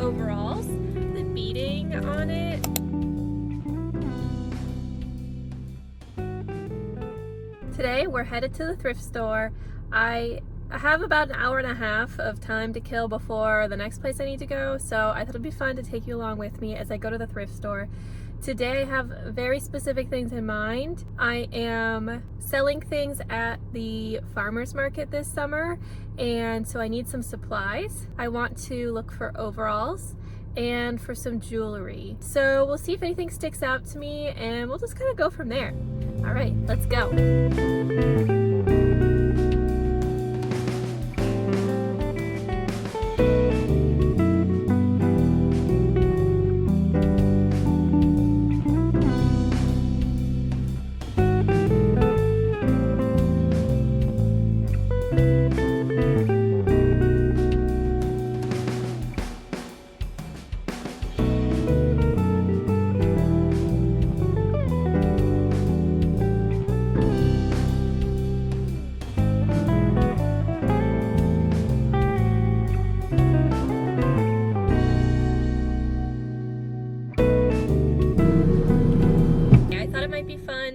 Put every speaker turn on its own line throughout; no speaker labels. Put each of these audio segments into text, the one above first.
overalls. The beading on it. Today we're headed to the thrift store. I have about an hour and a half of time to kill before the next place I need to go, so I thought it'd be fun to take you along with me as I go to the thrift store. Today I have very specific things in mind. I am selling things at the farmer's market this summer, and so I need some supplies. I want to look for overalls and for some jewelry. So we'll see if anything sticks out to me and we'll just kind of go from there. All right, let's go.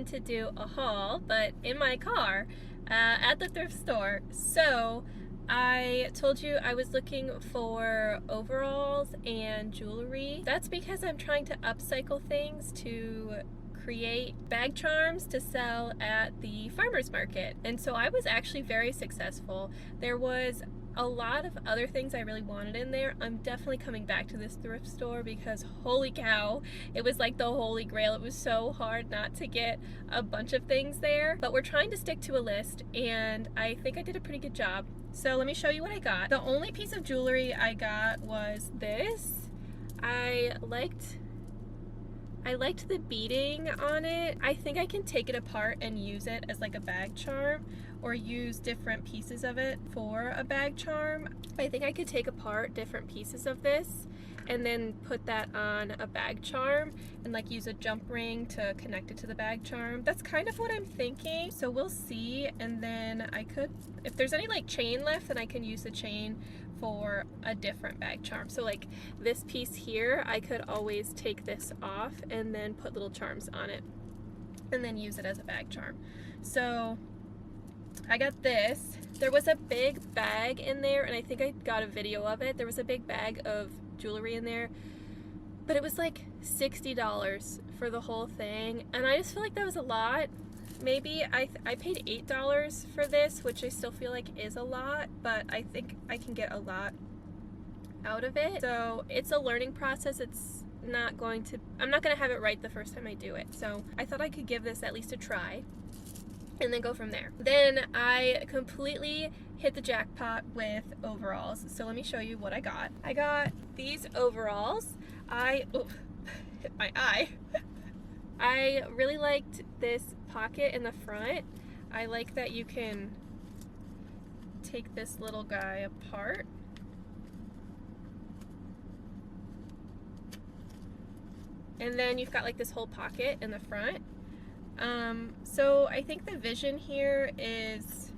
To do a haul, but in my car at the thrift store. So I told you I was looking for overalls and jewelry. That's because I'm trying to upcycle things to create bag charms to sell at the farmer's market. And so I was actually very successful. There was a lot of other things I really wanted in there. I'm definitely coming back to this thrift store because holy cow, it was like the holy grail. It was so hard not to get a bunch of things there, but we're trying to stick to a list and I think I did a pretty good job. So let me show you what I got. The only piece of jewelry I got was this. I liked the beading on it. I think I can take it apart and use it as like a bag charm or use different pieces of it for a bag charm. I think I could take apart different pieces of this and then put that on a bag charm and like use a jump ring to connect it to the bag charm. That's kind of what I'm thinking. So we'll see, and then I could, if there's any like chain left, then I can use the chain for a different bag charm. So like this piece here, I could always take this off and then put little charms on it and then use it as a bag charm. So I got this. There was a big bag in there and I think I got a video of it. There was a big bag of jewelry in there, but it was like $60 for the whole thing and I just feel like that was a lot. Maybe I paid $8 for this, which I still feel like is a lot, but I think I can get a lot out of it. So it's a learning process. It's not going to, I'm not going to have it right the first time I do it. So I thought I could give this at least a try and then go from there. Then I completely hit the jackpot with overalls. So let me show you what I got. I got these overalls. Hit my eye. I really liked this pocket in the front. I like that you can take this little guy apart. And then you've got like this whole pocket in the front. So I think the vision here is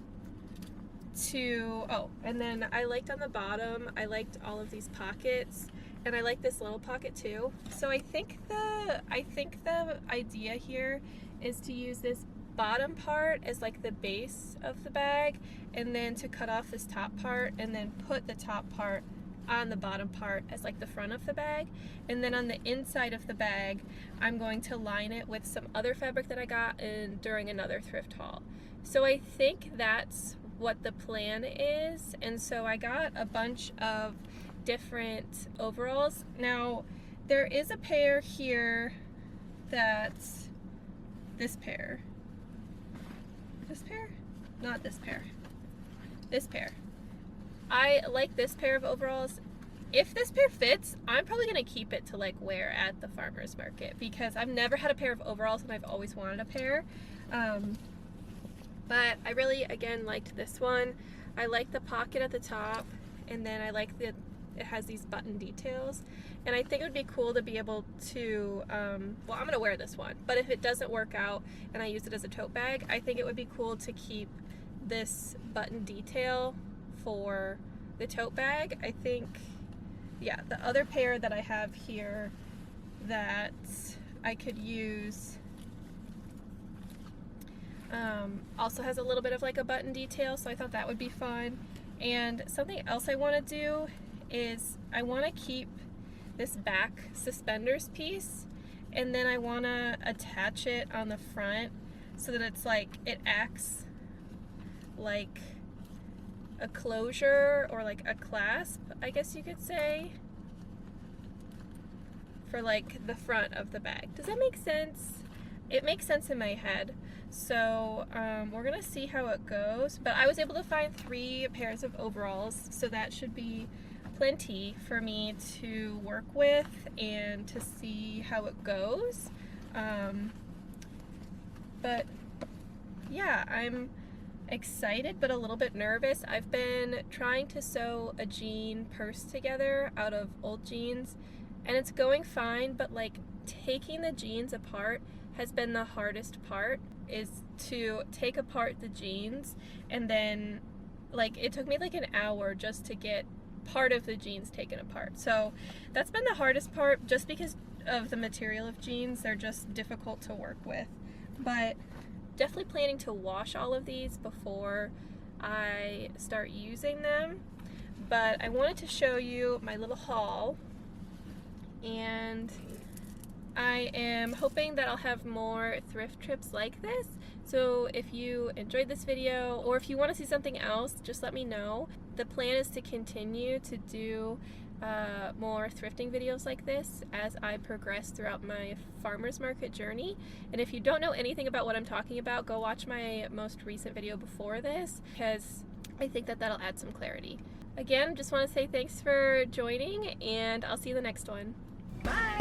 to, and then I liked on the bottom, I liked all of these pockets. And I like this little pocket too. So I think the idea here is to use this bottom part as like the base of the bag and then to cut off this top part and then put the top part on the bottom part as like the front of the bag. And then on the inside of the bag, I'm going to line it with some other fabric that I got during another thrift haul. So I think that's what the plan is. And so I got a bunch of different overalls. Now there is a pair here that's this pair. Not this pair. This pair. I like this pair of overalls. If this pair fits, I'm probably gonna keep it to like wear at the farmer's market because I've never had a pair of overalls and I've always wanted a pair. But I really, again, liked this one. I like the pocket at the top, and then I like that it has these button details. And I think it would be cool to be able to, well, I'm gonna wear this one, but if it doesn't work out and I use it as a tote bag, I think it would be cool to keep this button detail for the tote bag. I think yeah, the other pair that I have here that I could use also has a little bit of like a button detail, so I thought that would be fun. And something else I want to do is I want to keep this back suspenders piece, and then I want to attach it on the front so that it's like, it acts like a closure or like a clasp, I guess you could say, for like the front of the bag. Does that make sense? It makes sense in my head. So we're gonna see how it goes, but I was able to find 3 pairs of overalls, so that should be plenty for me to work with and to see how it goes. But yeah, I'm excited but a little bit nervous. I've been trying to sew a jean purse together out of old jeans, and it's going fine, but like taking the jeans apart has been the hardest part, is to take apart the jeans, and then like it took me like an hour just to get part of the jeans taken apart. So that's been the hardest part, just because of the material of jeans. They're just difficult to work with. But definitely planning to wash all of these before I start using them. But I wanted to show you my little haul, and I am hoping that I'll have more thrift trips like this. So if you enjoyed this video, or if you want to see something else, just let me know. The plan is to continue to do more thrifting videos like this as I progress throughout my farmer's market journey. And if you don't know anything about what I'm talking about, go watch my most recent video before this, because I think that that'll add some clarity. Again, just want to say thanks for joining, and I'll see you in the next one. Bye!